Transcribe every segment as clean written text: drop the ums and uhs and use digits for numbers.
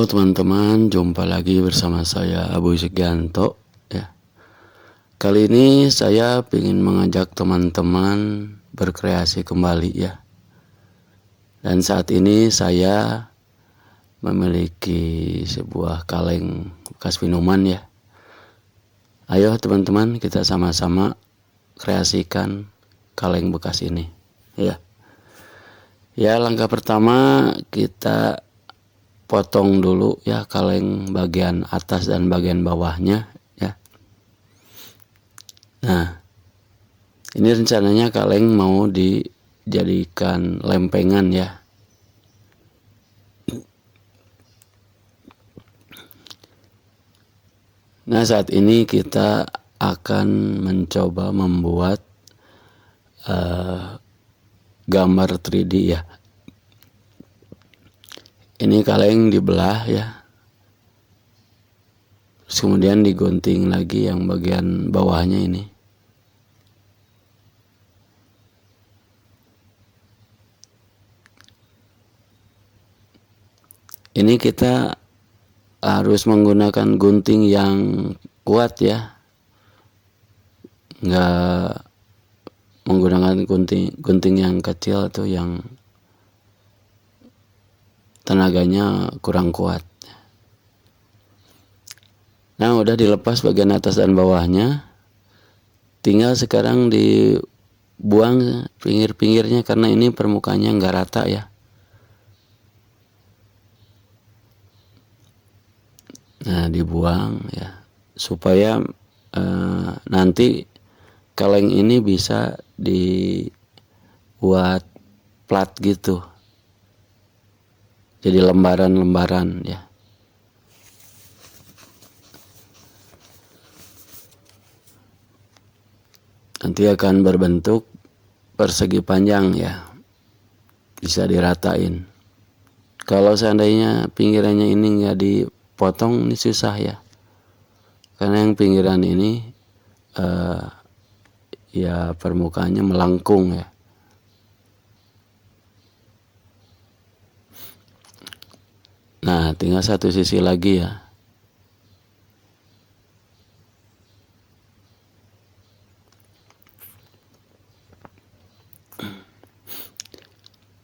Halo teman-teman, jumpa lagi bersama saya Abu Sugianto ya. Kali ini saya ingin mengajak teman-teman berkreasi kembali ya. Dan saat ini saya memiliki sebuah kaleng bekas minuman ya. Ayo teman-teman, kita sama-sama kreasikan kaleng bekas ini ya. Ya, langkah pertama kita potong dulu ya kaleng bagian atas dan bagian bawahnya ya. Nah, ini rencananya kaleng mau dijadikan lempengan ya. Nah, saat ini kita akan mencoba membuat gambar 3D ya. Ini kaleng dibelah ya, terus kemudian digunting lagi yang bagian bawahnya ini. Ini kita harus menggunakan gunting yang kuat ya, nggak menggunakan gunting yang kecil atau yang tenaganya kurang kuat. Nah, udah dilepas bagian atas dan bawahnya, tinggal sekarang dibuang pinggir-pinggirnya karena ini permukaannya nggak rata ya. Nah, dibuang ya supaya nanti kaleng ini bisa dibuat plat gitu, jadi lembaran-lembaran ya. Nanti akan berbentuk persegi panjang ya, bisa diratain. Kalau seandainya pinggirannya ini nggak dipotong, ini susah ya, karena yang pinggiran ini ya permukaannya melengkung ya. Nah, tinggal satu sisi lagi ya.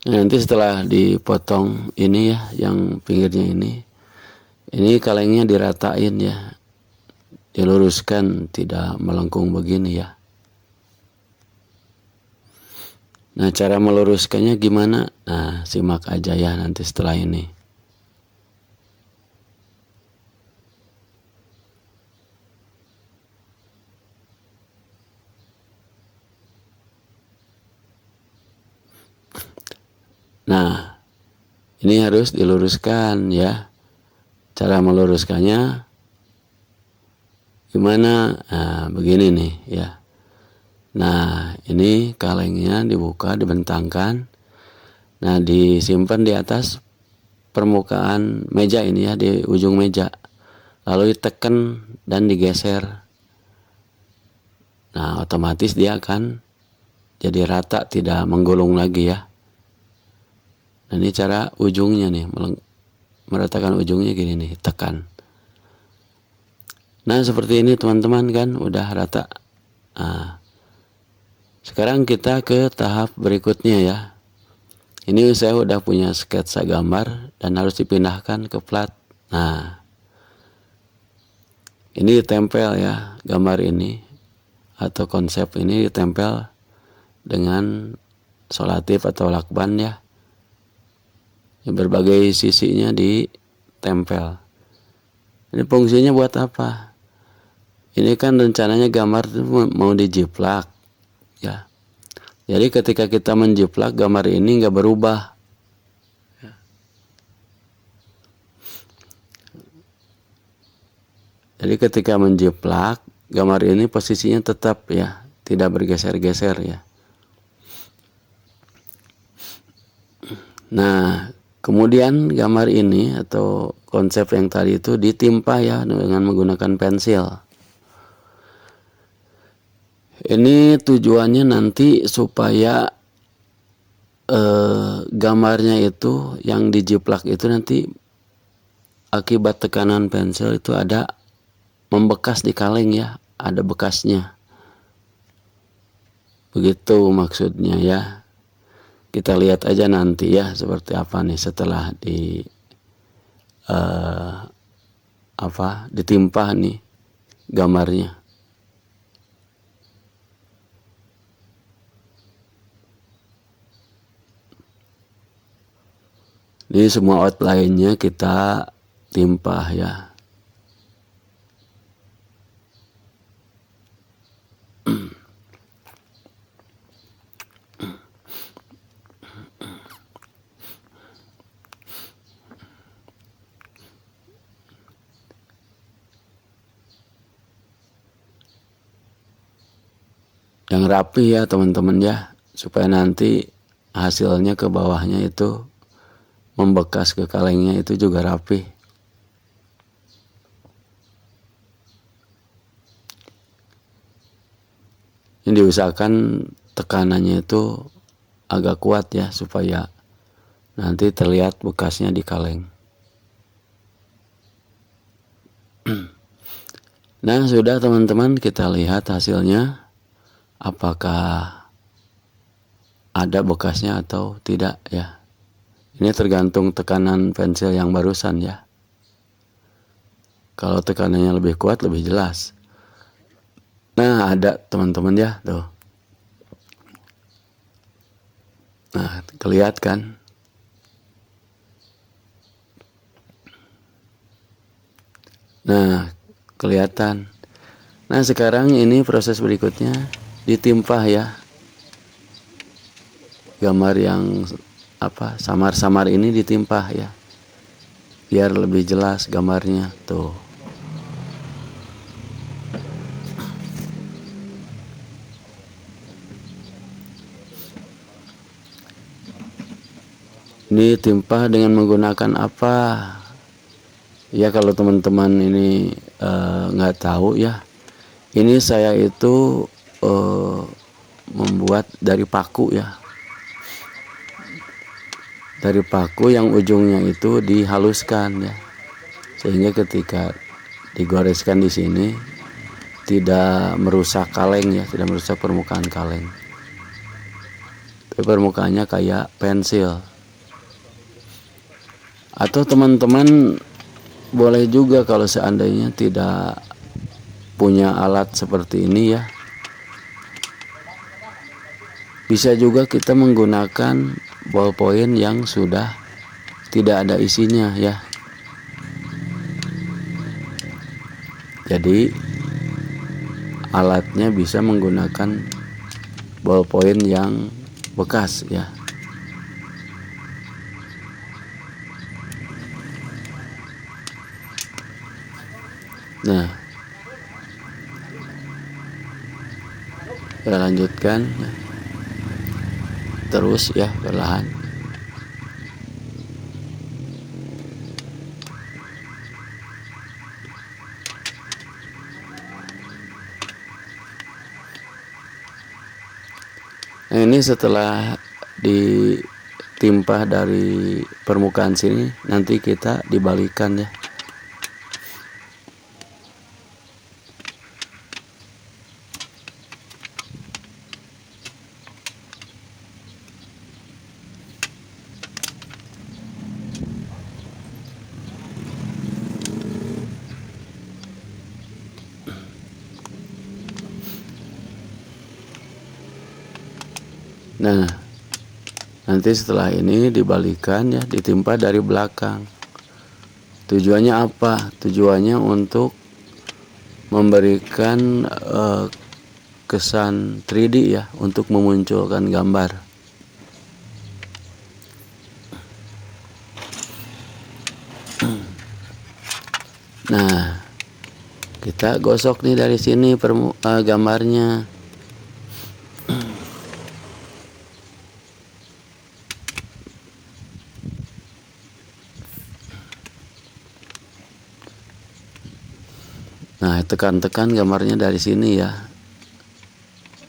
Nah, nanti setelah dipotong ini ya, yang pinggirnya ini kalengnya diratain ya, diluruskan, tidak melengkung begini ya. Nah, cara meluruskannya gimana? Nah, simak aja ya nanti setelah ini. Nah, ini harus diluruskan ya. Cara meluruskannya gimana? Nah, begini nih ya. Nah, ini kalengnya dibuka, dibentangkan. Nah, disimpan di atas permukaan meja ini ya, di ujung meja. Lalu ditekan dan digeser. Nah, otomatis dia akan jadi rata, tidak menggulung lagi ya. Nah, ini cara ujungnya nih, meratakan ujungnya gini nih, tekan. Nah, seperti ini teman-teman kan, udah rata. Nah, sekarang kita ke tahap berikutnya ya. Ini saya udah punya sketsa gambar dan harus dipindahkan ke plat. Nah, ini ditempel ya, gambar ini atau konsep ini ditempel dengan solatif atau lakban ya. Berbagai sisinya ditempel. Ini fungsinya buat apa? Ini kan rencananya gambar itu mau dijiplak ya. Jadi ketika kita menjiplak, gambar ini nggak berubah ya. Jadi ketika menjiplak, gambar ini posisinya tetap ya, tidak bergeser-geser ya. Nah, kemudian gambar ini atau konsep yang tadi itu ditimpa ya dengan menggunakan pensil. Ini tujuannya nanti supaya gambarnya itu yang dijiplak itu nanti akibat tekanan pensil itu ada membekas di kaleng ya, ada bekasnya. Begitu maksudnya ya. Kita lihat aja nanti ya seperti apa nih setelah ditimpa nih gambarnya. Ini semua outline-nya kita timpah ya. Yang rapi ya teman-teman ya, supaya nanti hasilnya ke bawahnya itu membekas ke kalengnya itu juga rapi. Ini diusahakan tekanannya itu agak kuat ya, supaya nanti terlihat bekasnya di kaleng. Nah sudah teman-teman, kita lihat hasilnya. Apakah ada bekasnya atau tidak ya. Ini tergantung tekanan pensil yang barusan ya. Kalau tekanannya lebih kuat lebih jelas. Nah ada teman-teman ya tuh. Nah kelihatan kan. Nah kelihatan. Nah sekarang ini proses berikutnya ditimpah ya. Gambar yang samar-samar ini ditimpah ya. Biar lebih jelas gambarnya tuh. Ini timpah dengan menggunakan apa? Ya kalau teman-teman ini nggak tahu ya. Ini saya itu membuat dari paku ya. Dari paku yang ujungnya itu dihaluskan ya. Sehingga ketika digoreskan di sini tidak merusak kaleng ya, tidak merusak permukaan kaleng. Tapi permukaannya kayak pensil. Atau teman-teman boleh juga kalau seandainya tidak punya alat seperti ini ya, bisa juga kita menggunakan ballpoint yang sudah tidak ada isinya ya. Jadi alatnya bisa menggunakan ballpoint yang bekas ya. Nah, kita lanjutkan terus ya perlahan. Nah ini setelah ditimpa dari permukaan sini, nanti kita dibalikan ya. Nah, nanti setelah ini dibalikan ya, ditimpa dari belakang. Tujuannya apa? Tujuannya untuk memberikan kesan 3D ya, untuk memunculkan gambar. Nah, kita gosok nih dari sini gambarnya. Nah, tekan-tekan gambarnya dari sini ya.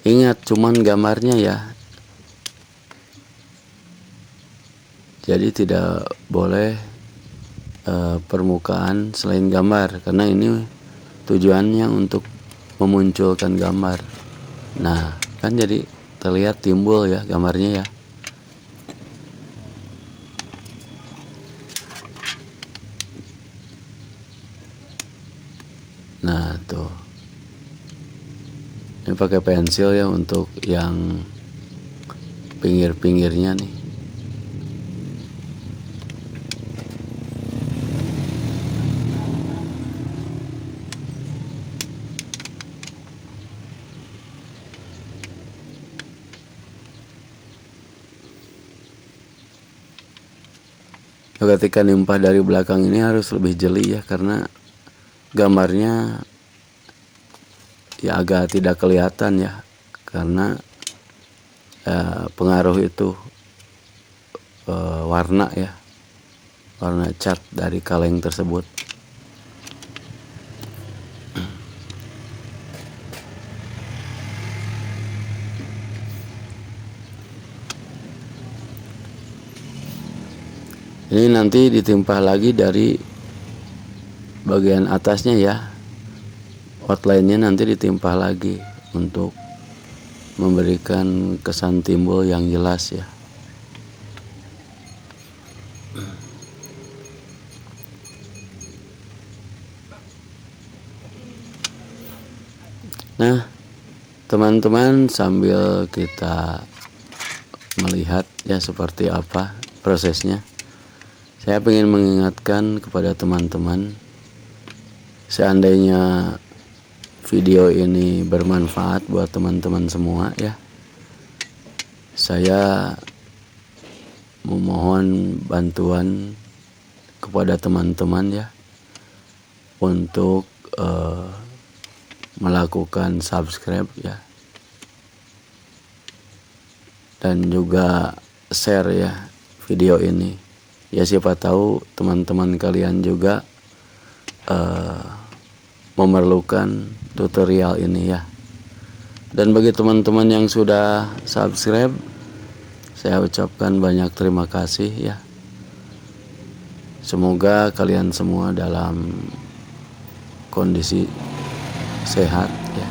Ingat, cuman gambarnya ya. Jadi tidak boleh permukaan selain gambar, karena ini tujuannya untuk memunculkan gambar. Nah kan jadi terlihat timbul ya gambarnya ya. Nah tuh, ini pakai pensil ya untuk yang pinggir-pinggirnya nih. Ketika nimpah dari belakang ini harus lebih jeli ya, karena gambarnya ya agak tidak kelihatan ya, karena pengaruh itu warna ya, warna cat dari kaleng tersebut. Ini nanti ditimpah lagi dari bagian atasnya ya, outline-nya nanti ditimpah lagi untuk memberikan kesan timbul yang jelas ya. Nah teman-teman, sambil kita melihat ya seperti apa prosesnya, saya ingin mengingatkan kepada teman-teman, seandainya video ini bermanfaat buat teman-teman semua ya, saya memohon bantuan kepada teman-teman ya untuk melakukan subscribe ya, dan juga share ya video ini ya. Siapa tahu teman-teman kalian juga memerlukan tutorial ini ya. Dan bagi teman-teman yang sudah subscribe, saya ucapkan banyak terima kasih ya. Semoga kalian semua dalam kondisi sehat ya,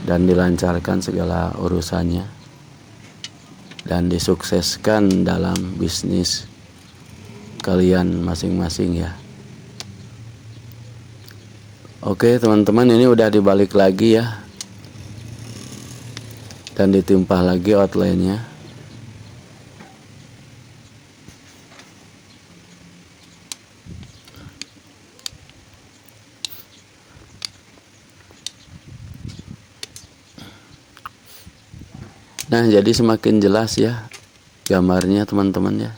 dan dilancarkan segala urusannya, dan disukseskan dalam bisnis kalian masing-masing ya. Oke teman-teman, ini udah dibalik lagi ya, dan ditimpah lagi outline-nya. Nah jadi semakin jelas ya gambarnya teman-teman ya.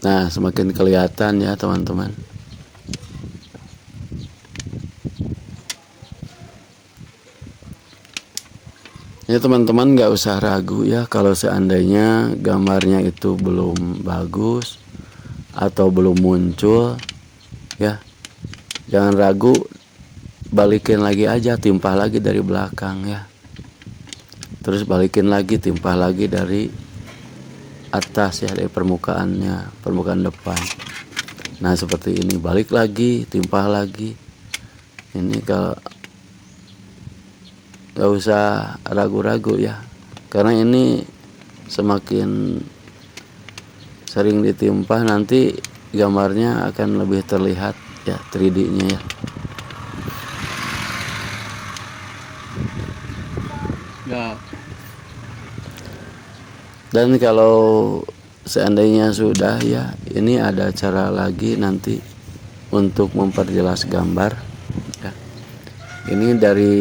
Nah semakin kelihatan ya teman-teman. Ya teman-teman, nggak usah ragu ya kalau seandainya gambarnya itu belum bagus atau belum muncul ya. Jangan ragu, balikin lagi aja, timpah lagi dari belakang ya. Terus balikin lagi, timpah lagi dari atas ya, dari permukaannya, permukaan depan. Nah seperti ini, balik lagi, timpah lagi. Ini kalau gak usah ragu-ragu ya, karena ini semakin sering ditimpah nanti gambarnya akan lebih terlihat ya, 3D-nya ya. Dan kalau seandainya sudah ya, ini ada cara lagi nanti untuk memperjelas gambar ya. Ini dari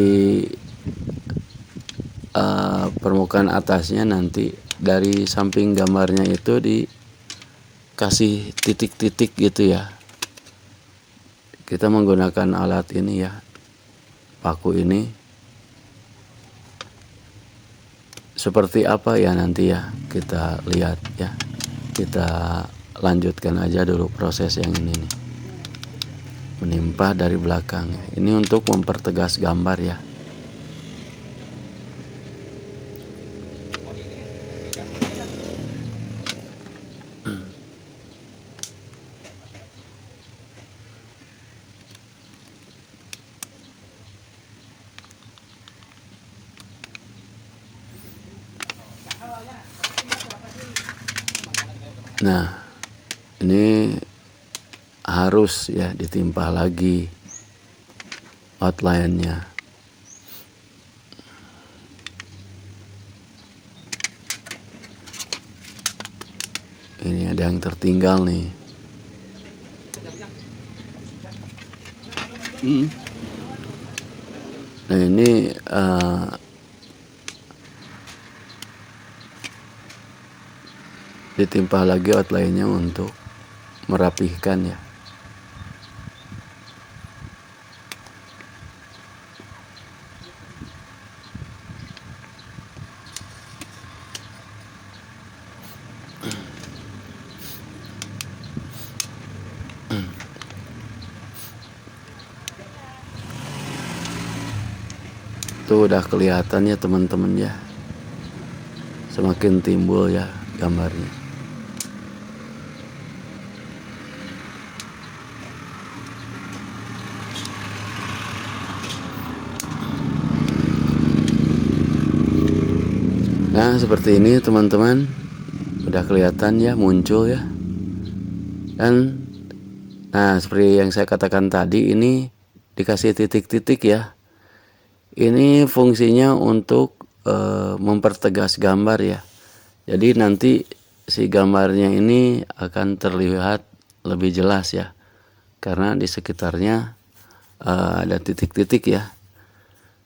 permukaan atasnya, nanti dari samping gambarnya itu dikasih titik-titik gitu ya. Kita menggunakan alat ini ya, paku ini. Seperti apa ya nanti ya, kita lihat ya. Kita lanjutkan aja dulu proses yang ini nih. menimpa dari belakang. Ini untuk mempertegas gambar ya. Nah, ini harus ya ditimpa lagi outline-nya. Ini ada yang tertinggal nih. Nah ini ditimpa lagi outline-nya untuk merapihkan ya. Tuh udah kelihatan ya teman-teman ya. Semakin timbul ya gambarnya. Nah seperti ini teman-teman, udah kelihatan ya, muncul ya. Dan nah seperti yang saya katakan tadi, ini dikasih titik-titik ya. Ini fungsinya untuk mempertegas gambar ya. Jadi nanti si gambarnya ini akan terlihat lebih jelas ya. Karena di sekitarnya ada titik-titik ya.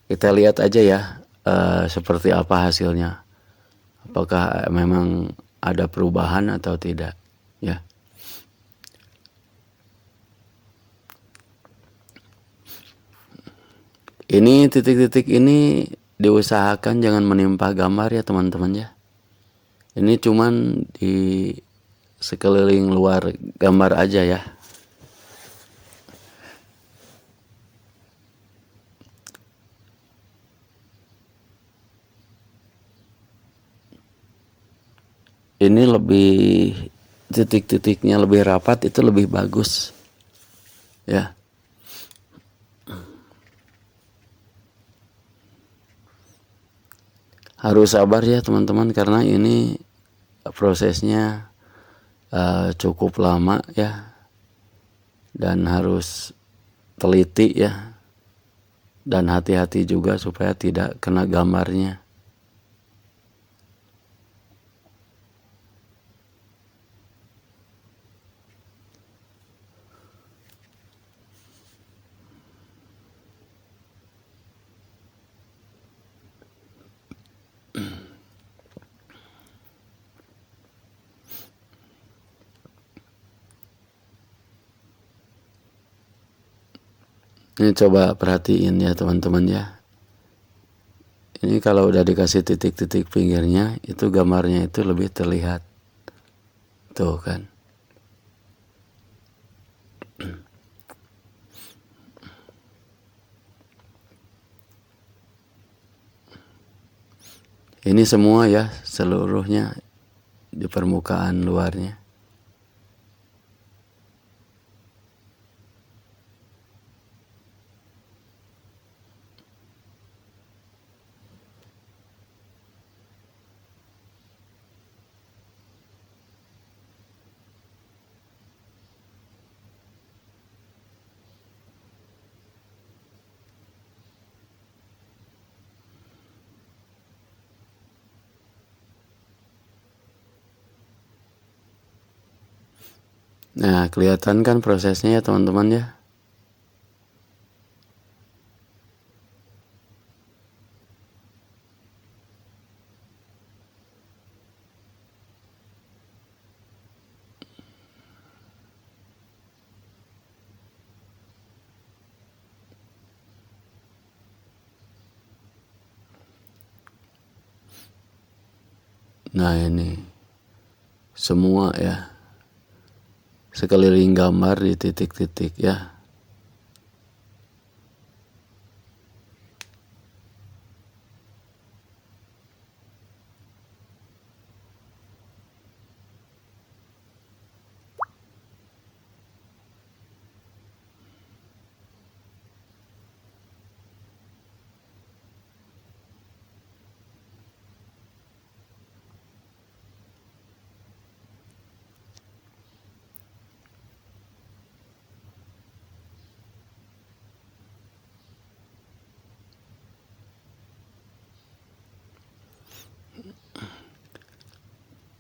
Kita lihat aja ya seperti apa hasilnya. Apakah memang ada perubahan atau tidak ya. Ini titik-titik ini diusahakan jangan menimpa gambar ya teman-teman ya. Ini cuman di sekeliling luar gambar aja ya. Ini lebih titik-titiknya lebih rapat, itu lebih bagus ya. Harus sabar ya teman-teman karena ini prosesnya cukup lama ya, dan harus teliti ya, dan hati-hati juga supaya tidak kena gambarnya. Ini coba perhatiin ya teman-teman ya. Ini kalau udah dikasih titik-titik pinggirnya, itu gambarnya itu lebih terlihat. Tuh kan. Ini semua ya, seluruhnya di permukaan luarnya. Nah, kelihatan kan prosesnya ya teman-teman ya. Nah ini semua ya, sekeliling gambar di titik-titik ya.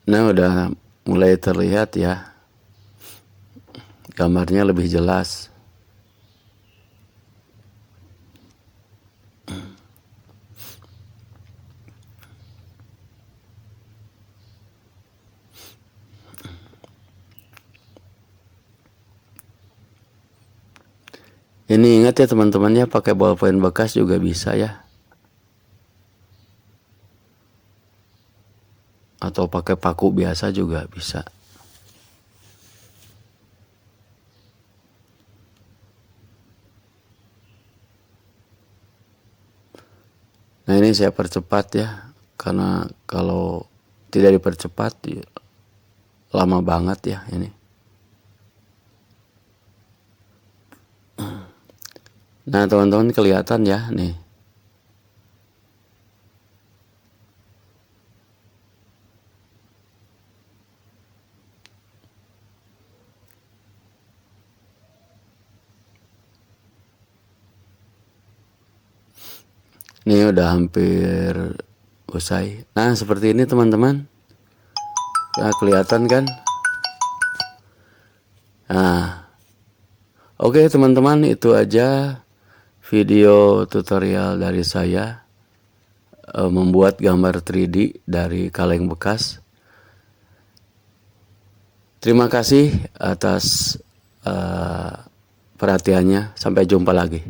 Nah, udah mulai terlihat ya, gambarnya lebih jelas. Ini ingat ya teman-teman ya, pakai bolpen bekas juga bisa ya. Atau pakai paku biasa juga bisa. Nah, ini saya percepat ya, karena kalau tidak dipercepat ya, lama banget ya ini. Nah, teman-teman kelihatan ya nih. Ini udah hampir usai. Nah, seperti ini teman-teman. Nah, kelihatan kan? Nah, oke teman-teman, itu aja video tutorial dari saya membuat gambar 3D dari kaleng bekas. Terima kasih atas perhatiannya. Sampai jumpa lagi.